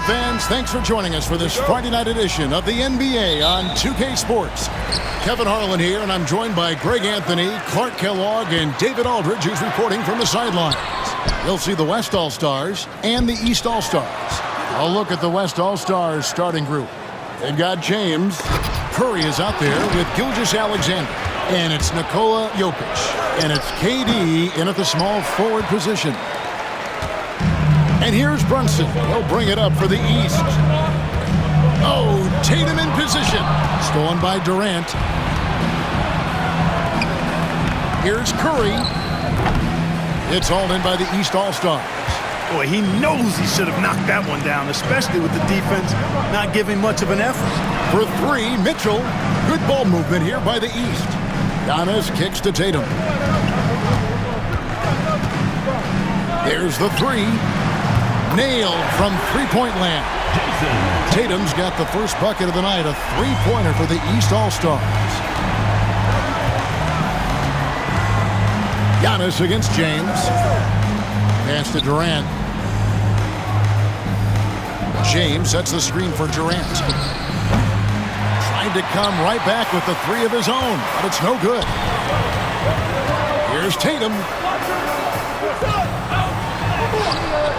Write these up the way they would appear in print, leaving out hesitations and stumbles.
fans, thanks for joining us for this Friday night edition of the NBA on 2K Sports. Kevin Harlan here, and I'm joined by Greg Anthony, Clark Kellogg, and David Aldridge, who's reporting from the sidelines. You'll see the West All-Stars and the East All-Stars. I'll look at the West All-Stars starting group. They've got James. Curry is out there with Gilgeous-Alexander. And it's Nikola Jokic. And it's KD in at the small forward position. And here's Brunson. He'll bring it up for the East. Oh, Tatum in position. Stolen by Durant. Here's Curry. It's hauled in by the East All-Stars. Boy, he knows he should have knocked that one down, especially with the defense not giving much of an effort. For three, Mitchell. Good ball movement here by the East. Giannis kicks to Tatum. There's the three. Nailed from three-point land. Tatum's got the first bucket of the night, a three-pointer for the East All-Stars. Giannis against James. Pass to Durant. James sets the screen for Durant. Trying to come right back with the three of his own, but it's no good. Here's Tatum.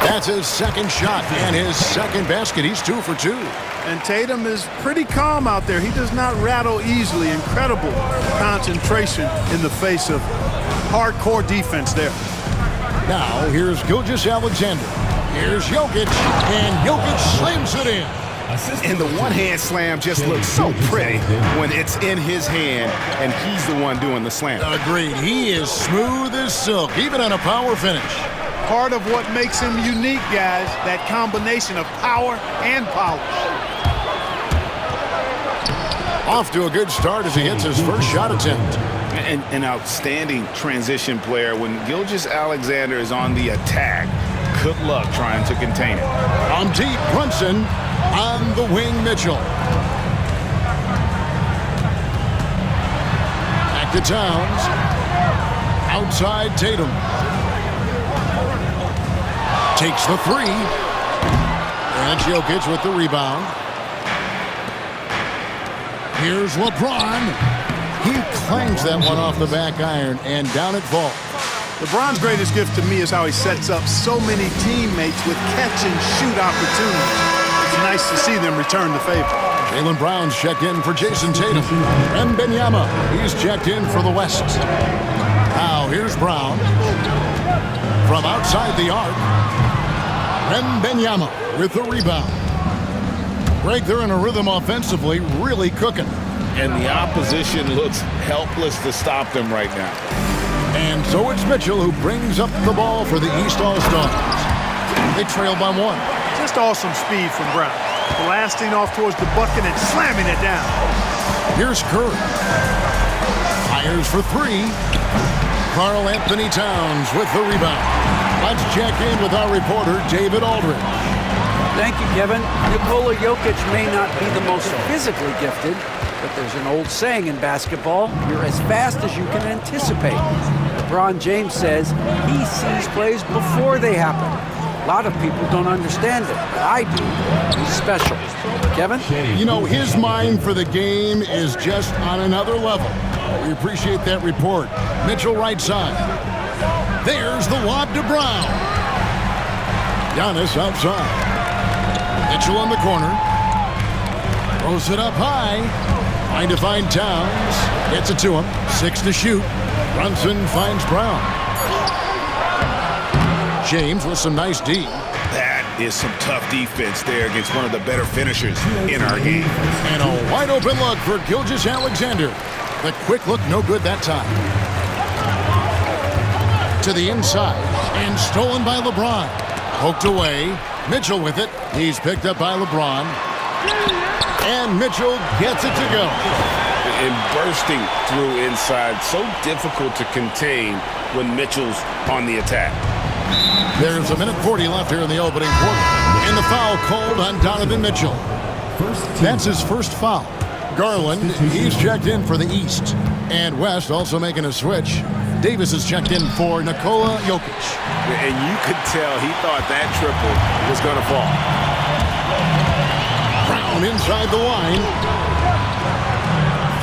That's his second shot and his second basket. He's 2 for 2. And Tatum is pretty calm out there. He does not rattle easily. Incredible concentration in the face of hardcore defense there. Now, here's Gilgeous-Alexander. Here's Jokic, and Jokic slams it in. And the one-hand slam just looks so pretty when it's in his hand, and he's the one doing the slam. Agreed. He is smooth as silk, even on a power finish. Part of what makes him unique, guys, that combination of power and polish. Off to a good start as he hits his first shot attempt. An outstanding transition player. When Gilgeous-Alexander is on the attack, good luck trying to contain it. On deep, Brunson. On the wing, Mitchell. Back to Towns. Outside, Tatum. Takes the three. And Jokic with the rebound. Here's LeBron. He clangs that one off the back iron, and down it falls. LeBron's greatest gift to me is how he sets up so many teammates with catch-and-shoot opportunities. It's nice to see them return the favor. Jaylen Brown's checked in for Jason Tatum. Wembanyama, he's checked in for the West. Now here's Brown. From outside the arc. Wembanyama with the rebound. Greg, they're in a rhythm offensively, really cooking. And the opposition looks helpless to stop them right now. And so it's Mitchell who brings up the ball for the East All-Stars. They trail by 1. Just awesome speed from Brown. Blasting off towards the bucket and slamming it down. Here's Curry. Fires for 3. Karl Anthony Towns with the rebound. Let's check in with our reporter, David Aldridge. Thank you, Kevin. Nikola Jokic may not be the most physically gifted, but there's an old saying in basketball, you're as fast as you can anticipate. LeBron James says he sees plays before they happen. A lot of people don't understand it, but I do. He's special. Kevin? You know, his mind for the game is just on another level. We appreciate that report. Mitchell right side. There's the lob to Brown. Giannis outside. Mitchell in the corner. Throws it up high. Trying to find Towns. Gets it to him. 6 to shoot. Brunson finds Brown. James with some nice D. That is some tough defense there against one of the better finishers in our game. And a wide open look for Gilgeous-Alexander. The quick look, no good that time. To the inside. And stolen by LeBron. Poked away. Mitchell with it. He's picked up by LeBron. And Mitchell gets it to go. And bursting through inside. So difficult to contain when Mitchell's on the attack. There's 1:40 left here in the opening quarter. And the foul called on Donovan Mitchell. That's his first foul. Garland, he's checked in for the East. And West also making a switch. Davis is checked in for Nikola Jokic. And you could tell he thought that triple was going to fall. Brown inside the line.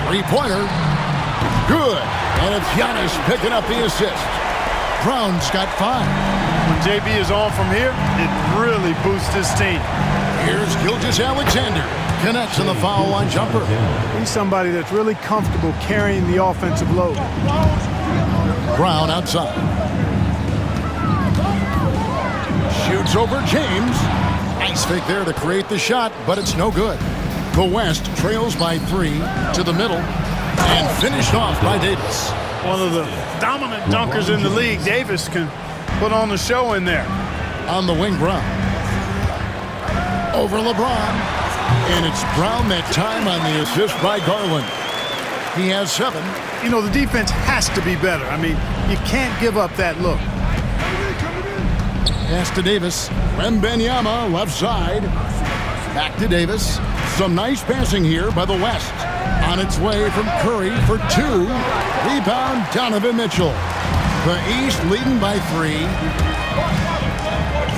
Three-pointer. Good. And it's Giannis picking up the assist. Brown's got 5. When JB is on from here, it really boosts his team. Here's Gilgeous-Alexander. Connects on the foul line jumper. He's somebody that's really comfortable carrying the offensive load. Brown outside. Shoots over James. Ice fake there to create the shot, but it's no good. The West trails by 3 to the middle and finished off by Davis. One of the dominant dunkers in the league. Davis can put on the show in there. On the wing, Brown. Over LeBron. And it's Brown that time on the assist by Garland. He has 7. You know, the defense has to be better. I mean, you can't give up that look. Pass to Davis. Wembanyama left side. Back to Davis. Some nice passing here by the West. On its way from Curry for 2. Rebound, Donovan Mitchell. The East leading by 3.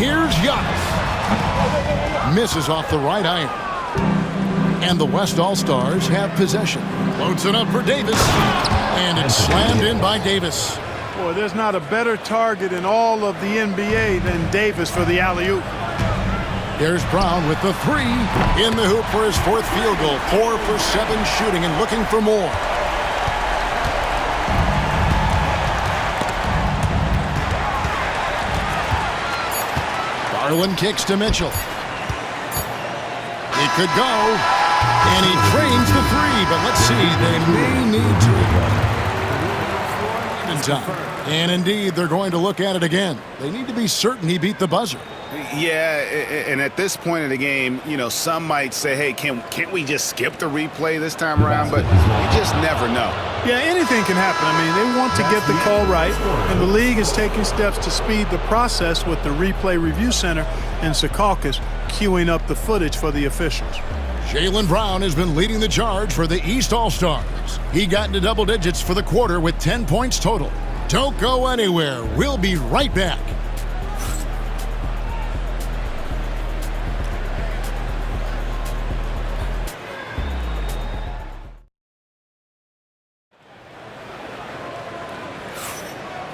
Here's Giannis. Misses off the right iron. And the West All-Stars have possession. Loads it up for Davis. And it's slammed in by Davis. Boy, there's not a better target in all of the NBA than Davis for the alley-oop. Here's Brown with the 3. In the hoop for his 4th field goal. 4 for 7 shooting and looking for more. Garland kicks to Mitchell. He could go. And he trains the 3, but let's see, they may need to. In time. And indeed, they're going to look at it again. They need to be certain he beat the buzzer. Yeah, and at this point in the game, you know, some might say, hey, can't we just skip the replay this time around? But you just never know. Yeah, anything can happen. I mean, they want to get the call right, and the league is taking steps to speed the process with the Replay Review Center in Secaucus queuing up the footage for the officials. Jaylen Brown has been leading the charge for the East All-Stars. He got into double digits for the quarter with 10 points total. Don't go anywhere. We'll be right back.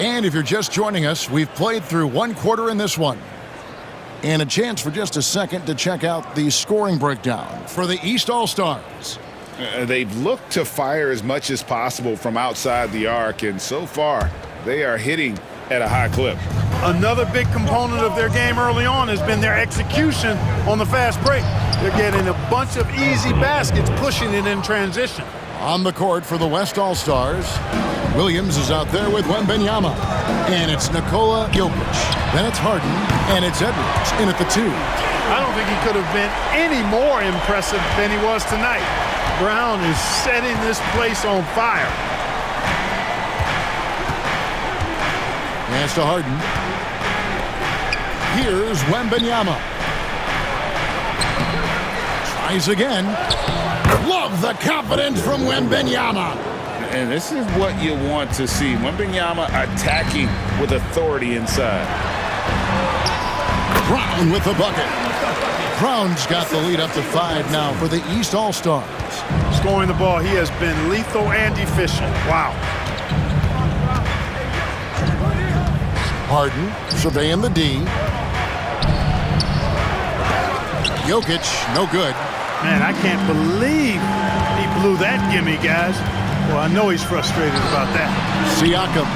And if you're just joining us, we've played through 1 quarter in this one. And a chance for just a second to check out the scoring breakdown for the East All-Stars. They've looked to fire as much as possible from outside the arc, and so far, they are hitting at a high clip. Another big component of their game early on has been their execution on the fast break. They're getting a bunch of easy baskets, pushing it in transition. On the court for the West All-Stars, Williams is out there with Wembanyama. And it's Nikola Jokic. Then it's Harden, and it's Edwards in at the 2. I don't think he could have been any more impressive than he was tonight. Brown is setting this place on fire. Pass to Harden. Here's Wembanyama. Tries again. Love the confidence from Wembanyama. And this is what you want to see. Wembanyama attacking with authority inside. Brown with the bucket. Brown's got the lead up to 5 now for the East All-Stars. Scoring the ball, he has been lethal and efficient. Wow. Harden surveying the D. Jokic, no good. Man, I can't believe he blew that gimme, guys. Well, I know he's frustrated about that. Siakam,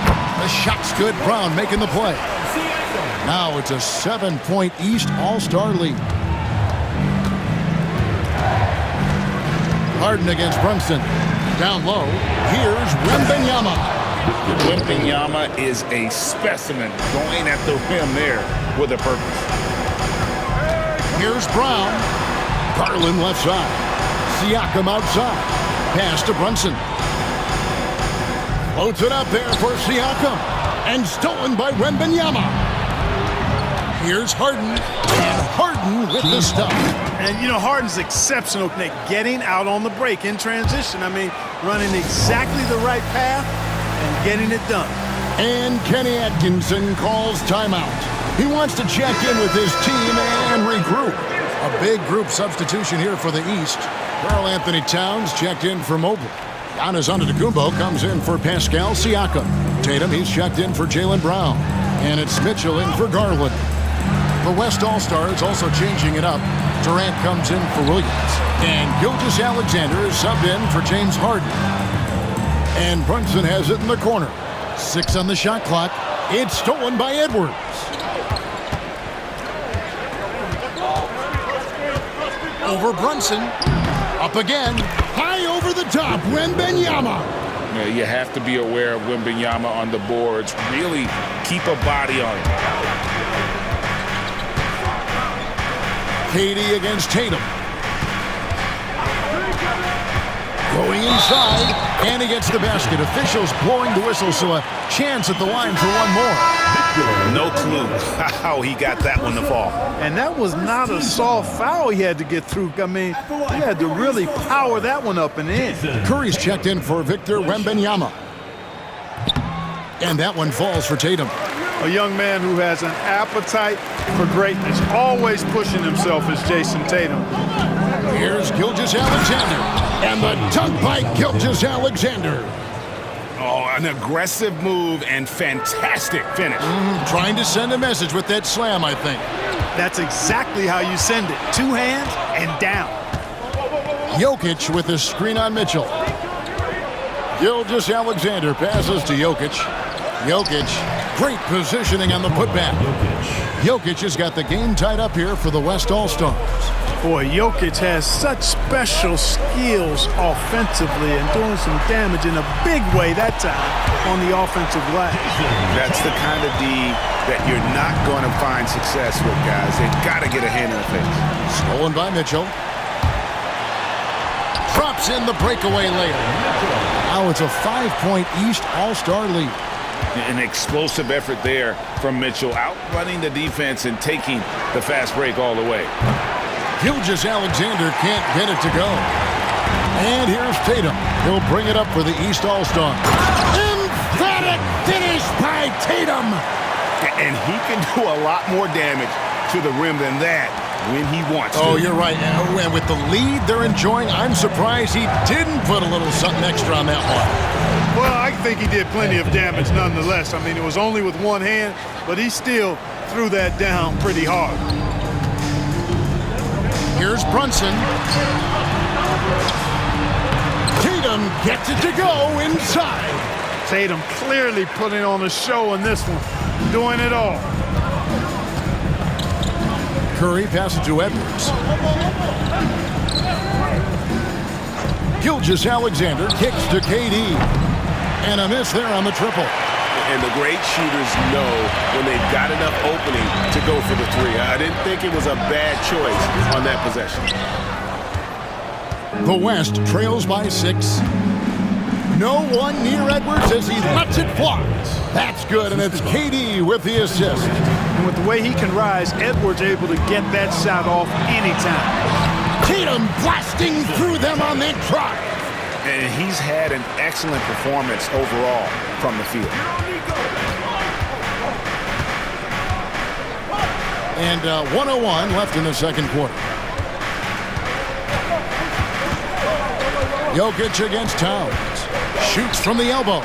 the shot's good. Brown making the play. Now it's a 7-point East All-Star lead. Harden against Brunson. Down low, here's Wembanyama. Wembanyama is a specimen going at the rim there with a purpose. Here's Brown. Garland left side. Siakam outside. Pass to Brunson. Floats it up there for Siakam. And stolen by Wembanyama. Here's Harden. And Harden with the stop. And, you know, Harden's exceptional at getting out on the break in transition. I mean, running exactly the right path and getting it done. And Kenny Atkinson calls timeout. He wants to check in with his team and regroup. A big group substitution here for the East. Karl-Anthony Towns checked in for Mobley. Giannis Antetokounmpo comes in for Pascal Siakam. Tatum, he's checked in for Jaylen Brown. And it's Mitchell in for Garland. The West All-Stars also changing it up. Durant comes in for Williams. And Gilgeous-Alexander is subbed in for James Harden. And Brunson has it in the corner. 6 on the shot clock. It's stolen by Edwards. Over Brunson. Up again. High over the top. Wembanyama. Yeah, you have to be aware of Wembanyama on the boards. Really keep a body on him. KD against Tatum. Going inside, and he gets the basket. Officials blowing the whistle, so a chance at the line for one more. No clue how he got that one to fall. And that was not a soft foul he had to get through. I mean, he had to really power that one up and in. Curry's checked in for Victor Wembanyama. And that one falls for Tatum. A young man who has an appetite for greatness, always pushing himself, is Jason Tatum. Here's Gilgeous-Alexander. And the dunk by Gilgeous-Alexander. Oh, an aggressive move and fantastic finish. Trying to send a message with that slam, I think. That's exactly how you send it. 2 hands and down. Jokic with a screen on Mitchell. Gilgeous-Alexander passes to Jokic. Jokic, great positioning on the putback. Jokic has got the game tied up here for the West All-Stars. Boy, Jokic has such special skills offensively and doing some damage in a big way that time on the offensive glass. That's the kind of D that you're not going to find success with, guys. They've got to get a hand in the face. Stolen by Mitchell. Drops in the breakaway layup. Now it's a 5-point East All-Star lead. An explosive effort there from Mitchell, outrunning the defense and taking the fast break all the way. Gilgeous-Alexander can't get it to go. And here's Tatum. He'll bring it up for the East All-Star. Emphatic finish by Tatum. And he can do a lot more damage to the rim than that when he wants to. Oh, you're right. And with the lead they're enjoying, I'm surprised he didn't put a little something extra on that one. Well, I think he did plenty of damage nonetheless. I mean, it was only with one hand, but he still threw that down pretty hard. Here's Brunson. Tatum gets it to go inside. Tatum clearly putting on a show in this one, doing it all. Curry passes to Edwards. Gilgeous-Alexander kicks to KD. And a miss there on the triple. And the great shooters know when they've got enough opening to go for the 3. I didn't think it was a bad choice on that possession. The West trails by 6. No one near Edwards as he lets it fly. That's good, and it's KD with the assist. And with the way he can rise, Edwards able to get that shot off anytime. Tatum blasting through them on that drive. And he's had an excellent performance overall from the field. And 1:01 left in the second quarter. Jokic against Towns. Shoots from the elbow.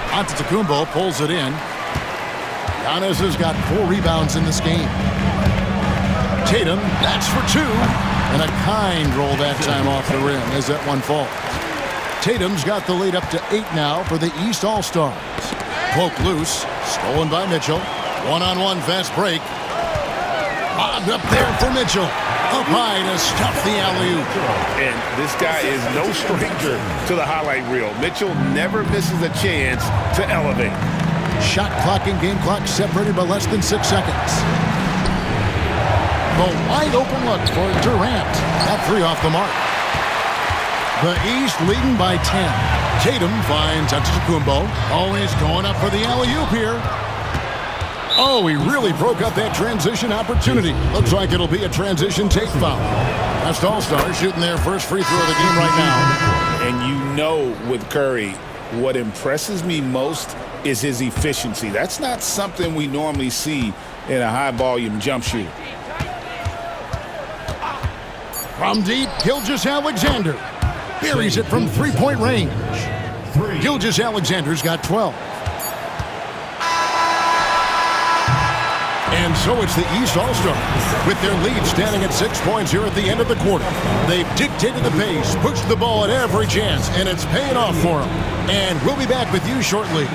Antetokounmpo pulls it in. Giannis has got 4 rebounds in this game. Tatum, that's for 2. And a kind roll that time off the rim as that one falls. Tatum's got the lead up to 8 now for the East All-Stars. Poke loose. Stolen by Mitchell. One-on-one fast break. Lobbed up there for Mitchell. Up high to stuff the alley-oop. And this guy is no stranger to the highlight reel. Mitchell never misses a chance to elevate. Shot clock and game clock separated by less than 6 seconds. The wide open look for Durant. That 3 off the mark. The East leading by 10. Tatum finds Antetokounmpo. Always going up for the alley-oop here. Oh, he really broke up that transition opportunity. Looks like it'll be a transition take foul. West All-Stars shooting their first free throw of the game right now. And you know with Curry, what impresses me most is his efficiency. That's not something we normally see in a high-volume jump shooter. From deep, Gilgeous-Alexander buries it from three-point range. Gilgeous-Alexander's got 12. And so it's the East All-Stars with their lead standing at 6 points here at the end of the quarter. They've dictated the pace, pushed the ball at every chance, and it's paying off for them. And we'll be back with you shortly.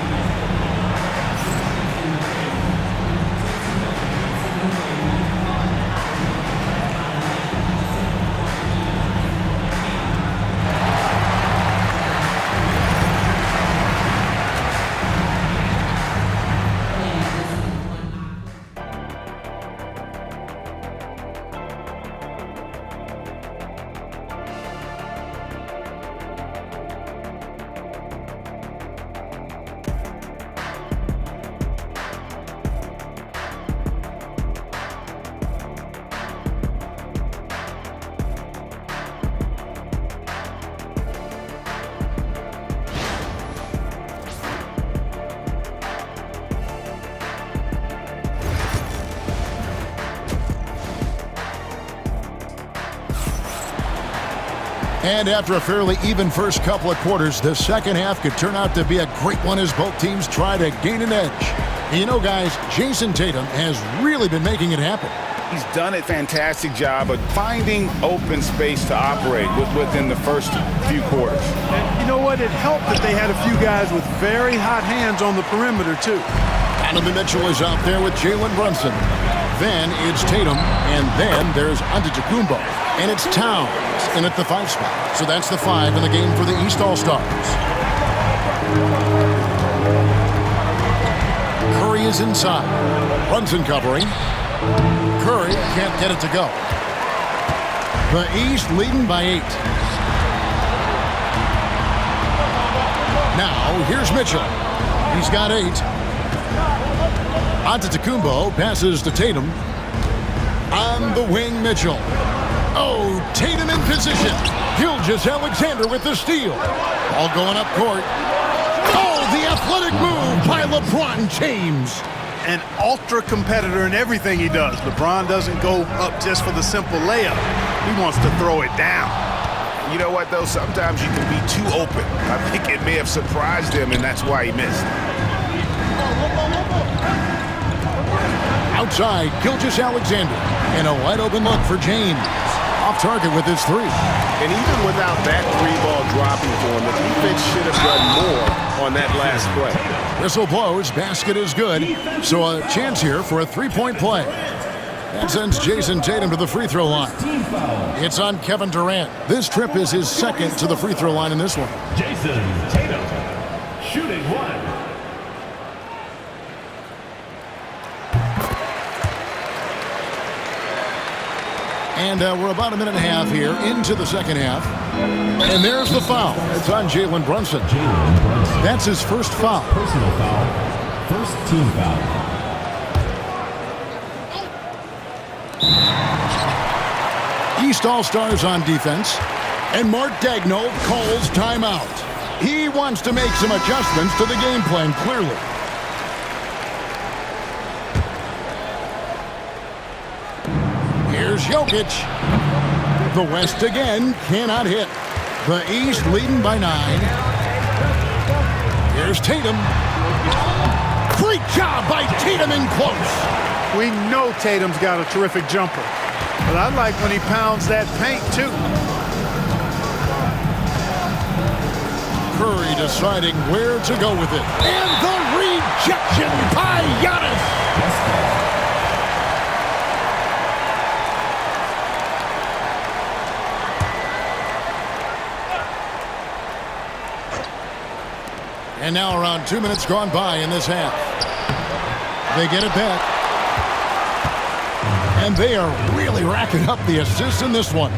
And after a fairly even first couple of quarters, the second half could turn out to be a great one as both teams try to gain an edge. And you know, guys, Jayson Tatum has really been making it happen. He's done a fantastic job of finding open space to operate within the first few quarters. And you know what? It helped that they had a few guys with very hot hands on the perimeter, too. Donovan Mitchell is out there with Jalen Brunson. Then it's Tatum, and then there's Antetokounmpo. And it's Towns in at the 5 spot. So that's the 5 in the game for the East All-Stars. Curry is inside. Brunson covering. Curry can't get it to go. The East leading by 8. Now, here's Mitchell. He's got 8. Antetokounmpo passes to Tatum. On the wing, Mitchell. Oh, Tatum in position. Gilgeous-Alexander with the steal. All going up court. Oh, the athletic move by LeBron James. An ultra competitor in everything he does. LeBron doesn't go up just for the simple layup. He wants to throw it down. You know what, though? Sometimes you can be too open. I think it may have surprised him, and that's why he missed. Outside, Gilgeous-Alexander. And a wide-open look for James. Off target with his 3. And even without that 3-ball dropping for him, the defense should have done more on that last play. Whistle blows, basket is good. So a chance here for a 3-point play. That sends Jayson Tatum to the free throw line. It's on Kevin Durant. This trip is his second to the free throw line in this one. Jayson Tatum, shooting 1. And we're about a minute and a half here into the second half. And there's the foul. It's on Jalen Brunson. That's his first foul. Personal foul. First team foul. East All-Stars on defense. And Mark Daigneault calls timeout. He wants to make some adjustments to the game plan, clearly. Here's Jokic. The West again cannot hit. The East leading by 9. Here's Tatum. Great job by Tatum in close. We know Tatum's got a terrific jumper. But I like when he pounds that paint, too. Curry deciding where to go with it. And the rejection by Giannis. And now around 2 minutes gone by in this half. They get it back. And they are really racking up the assists in this one.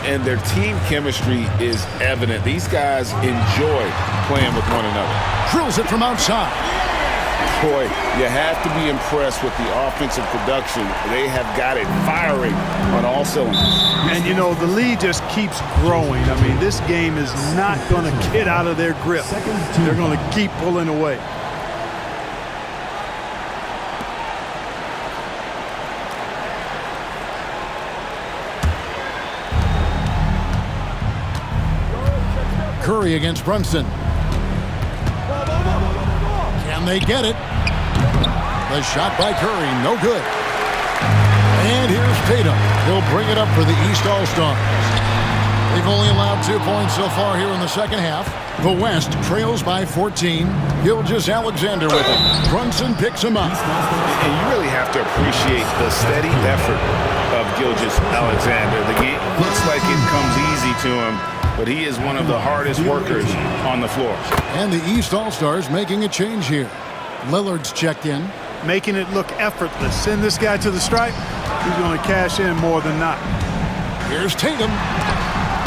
And their team chemistry is evident. These guys enjoy playing with one another. Drills it from outside. Boy, you have to be impressed with the offensive production. They have got it firing on all cylinders. And, you know, the lead just keeps growing. I mean, this game is not going to get out of their grip. They're going to keep pulling away. Curry against Brunson. Can they get it? The shot by Curry, no good. And here's Tatum. He'll bring it up for the East All-Stars. They've only allowed 2 points so far here in the second half. The West trails by 14. Gilgeous-Alexander with it. Brunson picks him up. And you really have to appreciate the steady effort of Gilgeous-Alexander. The game looks like it comes easy to him, but he is one of the hardest workers on the floor. And the East All-Stars making a change here. Lillard's checked in. Making it look effortless. Send this guy to the stripe. He's going to cash in more than not. Here's Tatum.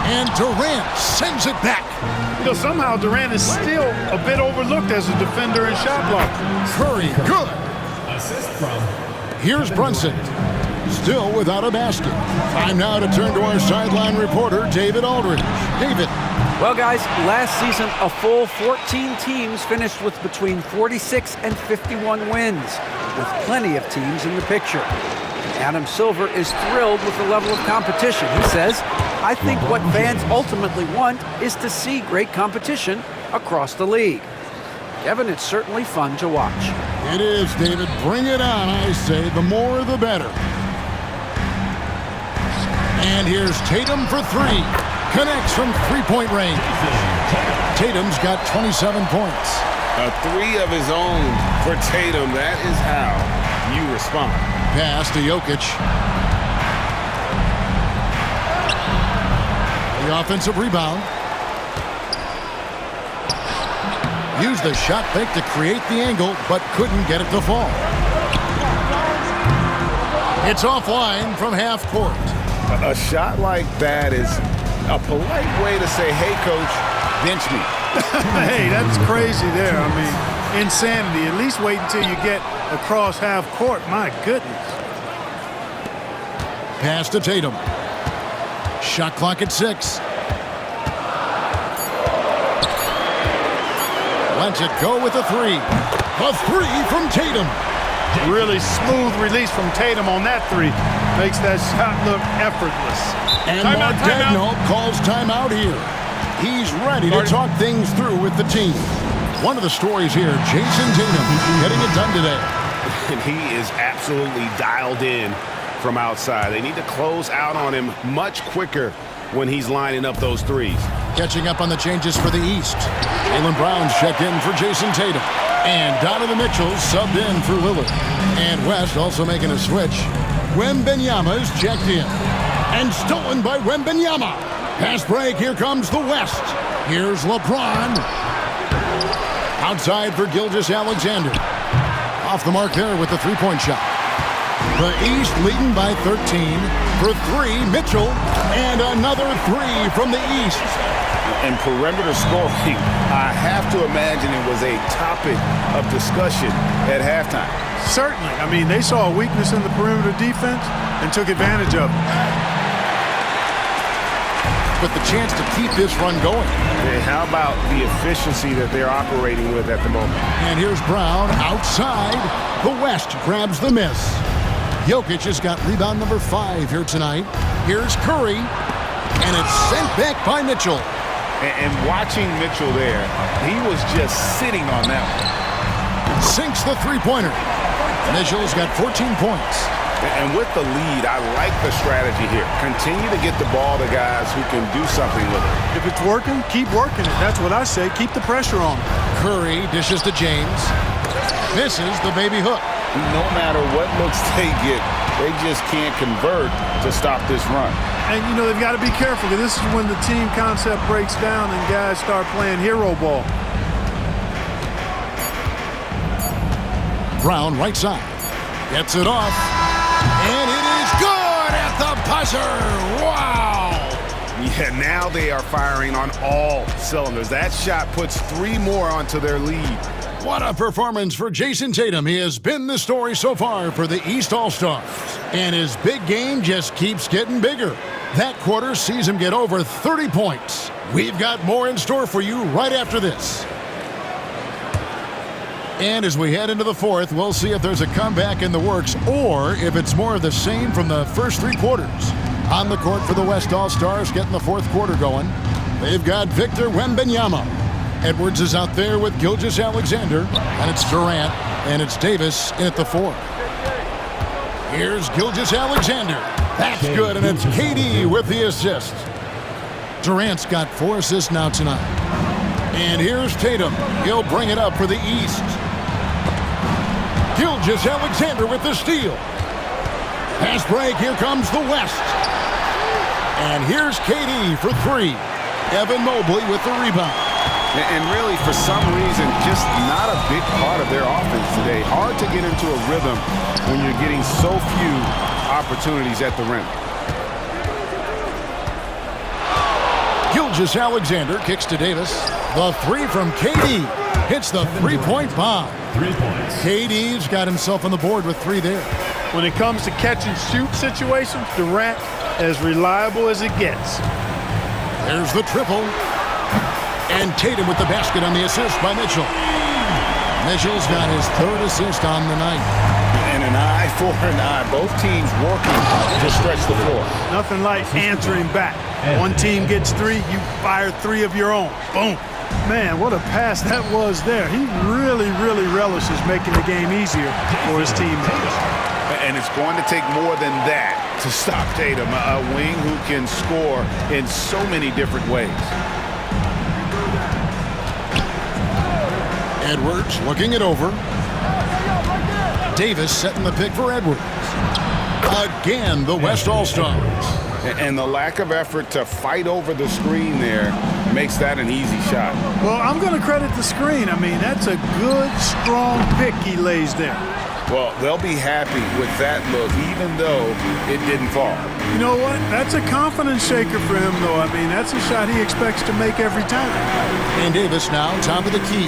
And Durant sends it back. You know, somehow Durant is still a bit overlooked as a defender and shot blocker. Curry, good. Assist from Here's Brunson. Still without a basket. Time now to turn to our sideline reporter, David Aldridge. David. Well, guys, last season, a full 14 teams finished with between 46 and 51 wins, with plenty of teams in the picture. Adam Silver is thrilled with the level of competition. He says, I think what fans ultimately want is to see great competition across the league. Kevin, it's certainly fun to watch. It is, David. Bring it on, I say. The more, the better. And here's Tatum for three. Connects from three-point range. Tatum's got 27 points. A three of his own for Tatum. That is how you respond. Pass to Jokic. The offensive rebound. Used the shot fake to create the angle, but couldn't get it to fall. It's offline from half court. A shot like that is a polite way to say, hey, coach, bench me. Hey, that's crazy there. I mean, insanity. At least wait until you get across half court. My goodness. Pass to Tatum. Shot clock at 6. Lets it go with a three. A three from Tatum. Really smooth release from Tatum on that three. Makes that shot look effortless. And Mark Daigneault calls timeout here. He's ready to talk things through with the team. One of the stories here, Jason Tatum getting it done today. And he is absolutely dialed in from outside. They need to close out on him much quicker when he's lining up those threes. Catching up on the changes for the East. Jaylen Brown's checked in for Jason Tatum. And Donovan Mitchell subbed in for Lillard. And West also making a switch. Wembanyama's checked in. And stolen by Wembanyama. Pass break, here comes the West. Here's LeBron. Outside for Gilgeous-Alexander. Off the mark there with the three-point shot. The East leading by 13. For three, Mitchell. And another three from the East. And perimeter scoring, I have to imagine it was a topic of discussion at halftime. Certainly. I mean, they saw a weakness in the perimeter defense and took advantage of it. With the chance to keep this run going. And how about the efficiency that they're operating with at the moment? And here's Brown outside. The West grabs the miss. Jokic has got rebound number 5 here tonight. Here's Curry. And it's sent back by Mitchell. And watching Mitchell there, he was just sitting on that one. Sinks the three-pointer. Mitchell's got 14 points. And with the lead, I like the strategy here. Continue to get the ball to guys who can do something with it. If it's working, keep working it. That's what I say. Keep the pressure on. Curry dishes to James. Misses the baby hook. No matter what looks they get, they just can't convert to stop this run. And, you know, they've got to be careful because this is when the team concept breaks down and guys start playing hero ball. Brown right side. Gets it off. And it is good at the buzzer. Wow. Yeah, now they are firing on all cylinders. That shot puts 3 more onto their lead. What a performance for Jason Tatum. He has been the story so far for the East All-Stars. And his big game just keeps getting bigger. That quarter sees him get over 30 points. We've got more in store for you right after this. And as we head into the fourth, we'll see if there's a comeback in the works or if it's more of the same from the first 3 quarters. On the court for the West All-Stars, getting the fourth quarter going. they've got Victor Wembanyama. Edwards is out there with Gilgeous-Alexander, and it's Durant, and it's Davis in at the 4. Here's Gilgeous-Alexander. That's good, and it's KD with the assist. Durant's got 4 assists now tonight. And here's Tatum. He'll bring it up for the East. Gilgeous-Alexander with the steal. Pass break, here comes the West. And here's KD for 3. Evan Mobley with the rebound. And really, for some reason, just not a big part of their offense today. Hard to get into a rhythm when you're getting so few opportunities at the rim. Gilgeous-Alexander kicks to Davis. The 3 from KD hits the three-point bomb. 3 points. KD's got himself on the board with 3 there. When it comes to catch and shoot situations, Durant as reliable as it gets. There's the triple. And Tatum with the basket on the assist by Mitchell. Mitchell's got his 3rd assist on the night. And an eye for an eye. Both teams working to stretch the floor. Nothing like answering back. One team gets 3, you fire 3 of your own. Boom. Man, what a pass that was there. He really, really relishes making the game easier for his teammates. And it's going to take more than that to stop Tatum, a wing who can score in so many different ways. Edwards looking it over. Davis setting the pick for Edwards. Again, the West All-Stars. And the lack of effort to fight over the screen there makes that an easy shot. Well, I'm going to credit the screen. I mean, that's a good, strong pick he lays there. Well, they'll be happy with that look, even though it didn't fall. You know what? That's a confidence shaker for him, though. I mean, that's a shot he expects to make every time. And Davis now top of the key.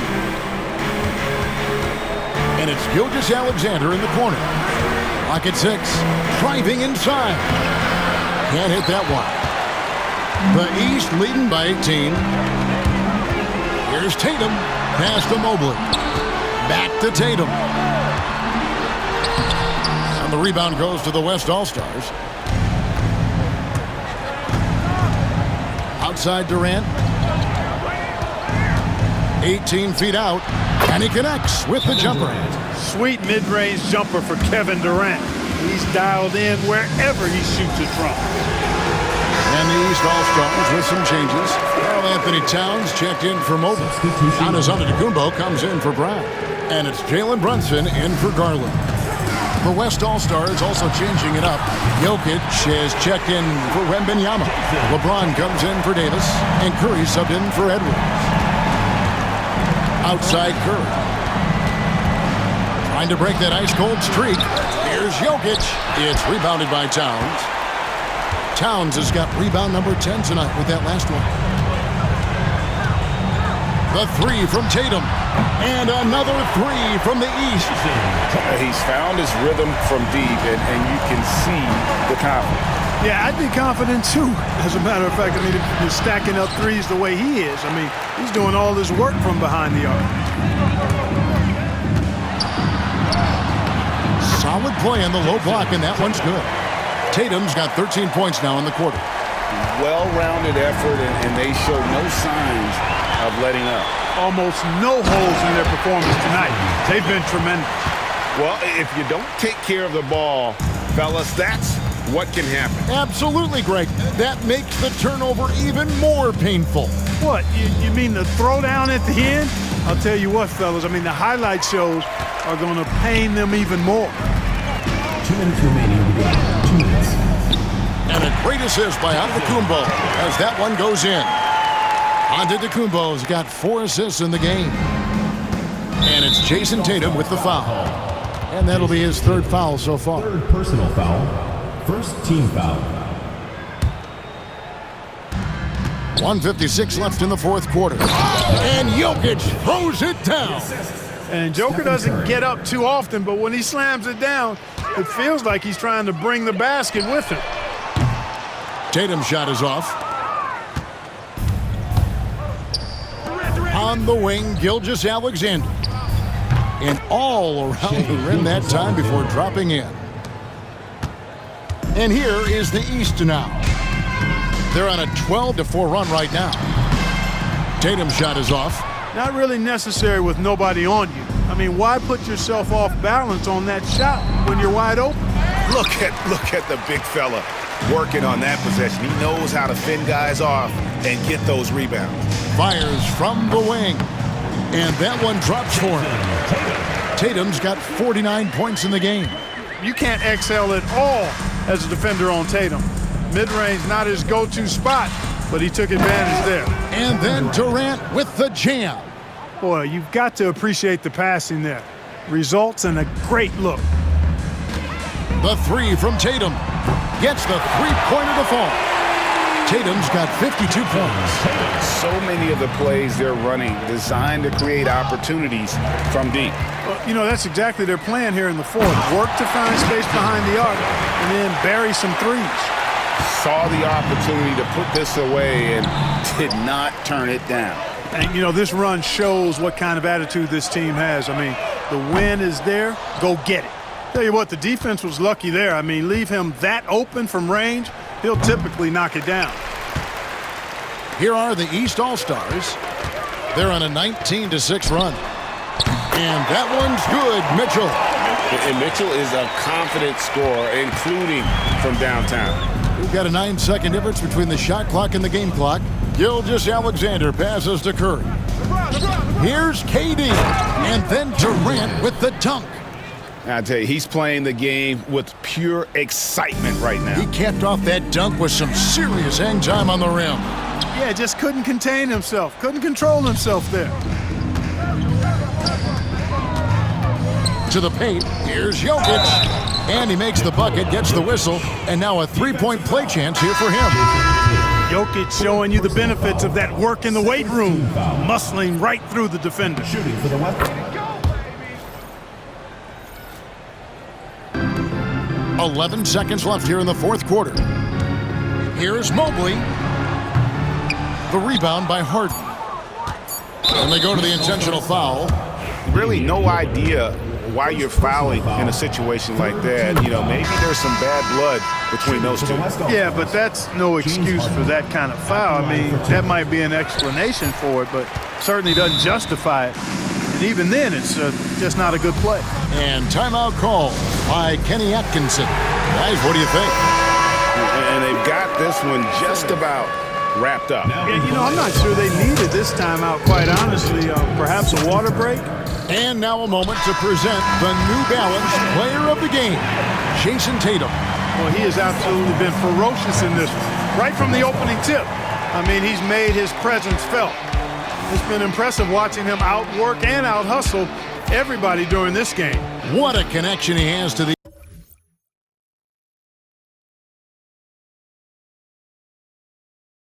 And it's Gilgeous-Alexander in the corner. Lock at 6. Driving inside. Can't hit that one. The East leading by 18. Here's Tatum. Pass to Mobley. Back to Tatum. And the rebound goes to the West All-Stars. Outside Durant. 18 feet out. And he connects with the jumper. Sweet mid-range jumper for Kevin Durant. He's dialed in wherever he shoots it from. And the East All-Stars with some changes. Karl Anthony Towns checked in for Mobley. Giannis Antetokounmpo comes in for Brown. And it's Jalen Brunson in for Garland. The West All-Stars also changing it up. Jokic has checked in for Wembanyama. LeBron comes in for Davis. And Curry subbed in for Edwards. Outside Curry. Trying to break that ice-cold streak. Here's Jokic. It's rebounded by Towns. Towns has got rebound number 10 tonight with that last one. The 3 from Tatum. And another 3 from the East. He's found his rhythm from deep, and you can see the confidence. Yeah, I'd be confident too. As a matter of fact, I mean, if you're stacking up threes the way he is, I mean, he's doing all this work from behind the arc. Solid play on the low block, and that one's good. Tatum's got 13 points now in the quarter. Well-rounded effort, and they show no signs of letting up. Almost no holes in their performance tonight. They've been tremendous. Well, if you don't take care of the ball, fellas, that's what can happen. Absolutely, Greg. That makes the turnover even more painful. What, you mean the throwdown at the end? I'll tell you what, fellas, I mean, the highlight shows are going to pain them even more. 2 minutes remaining in the game. 2 minutes. And a great assist by Antetokounmpo as that one goes in. Antetokounmpo's got 4 assists in the game. And it's Jason Tatum with the foul. And that'll be his 3rd foul so far. 3rd personal foul. 1st team foul. 1:56 left in the 4th quarter. And Jokic throws it down. And Joker doesn't get up too often, but when he slams it down, it feels like he's trying to bring the basket with him. Tatum's shot is off. On the wing, Gilgeous-Alexander. And all around the rim that time before dropping in. And here is the East now. They're on a 12-4 run right now. Tatum's shot is off. Not really necessary with nobody on you. I mean, why put yourself off balance on that shot when you're wide open? Look at the big fella working on that possession. He knows how to fend guys off and get those rebounds. Fires from the wing. And that one drops for him. Tatum's got 49 points in the game. You can't excel at all as a defender on Tatum. Mid-range not his go-to spot, but he took advantage there. And then Durant with the jam. Boy, you've got to appreciate the passing there. Results in a great look. The three from Tatum. Gets the three-pointer to fall. Tatum's got 52 points. So many of the plays they're running designed to create opportunities from deep. Well, you know, that's exactly their plan here in the fourth. Work to find space behind the arc and then bury some threes. Saw the opportunity to put this away and did not turn it down. And, you know, this run shows what kind of attitude this team has. I mean, the win is there. Go get it. Tell you what, the defense was lucky there. I mean, leave him that open from range, he'll typically knock it down. Here are the East All-Stars. They're on a 19-6 run. And that one's good, Mitchell. And Mitchell is a confident scorer, including from downtown. We've got a 9-second difference between the shot clock and the game clock. Gilgeous-Alexander passes to Curry. Here's KD. And then Durant with the dunk. I tell you, he's playing the game with pure excitement right now. He capped off that dunk with some serious hang time on the rim. Yeah, just couldn't contain himself. Couldn't control himself there. To the paint, here's Jokic. And he makes the bucket, gets the whistle, and now a three-point play chance here for him. Jokic showing you the benefits of that work in the weight room. Muscling right through the defender. Shooting for the West. 11 seconds left here in the fourth quarter. Here's Mobley. The rebound by Harden. And they go to the intentional foul. Really no idea why you're fouling in a situation like that. You know, maybe there's some bad blood between those two. Yeah, but that's no excuse for that kind of foul. I mean, that might be an explanation for it, but certainly doesn't justify it. And even then, it's just not a good play. And timeout call by Kenny Atkinson. Guys, what do you think? And they've got this one just about wrapped up. Yeah, you know, I'm not sure they needed this timeout, quite honestly. Perhaps a water break? And now a moment to present the New Balance Player of the Game, Jason Tatum. Well, he has absolutely been ferocious in this one. Right from the opening tip. I mean, he's made his presence felt. It's been impressive watching him outwork and out-hustle everybody during this game. What a connection he has to the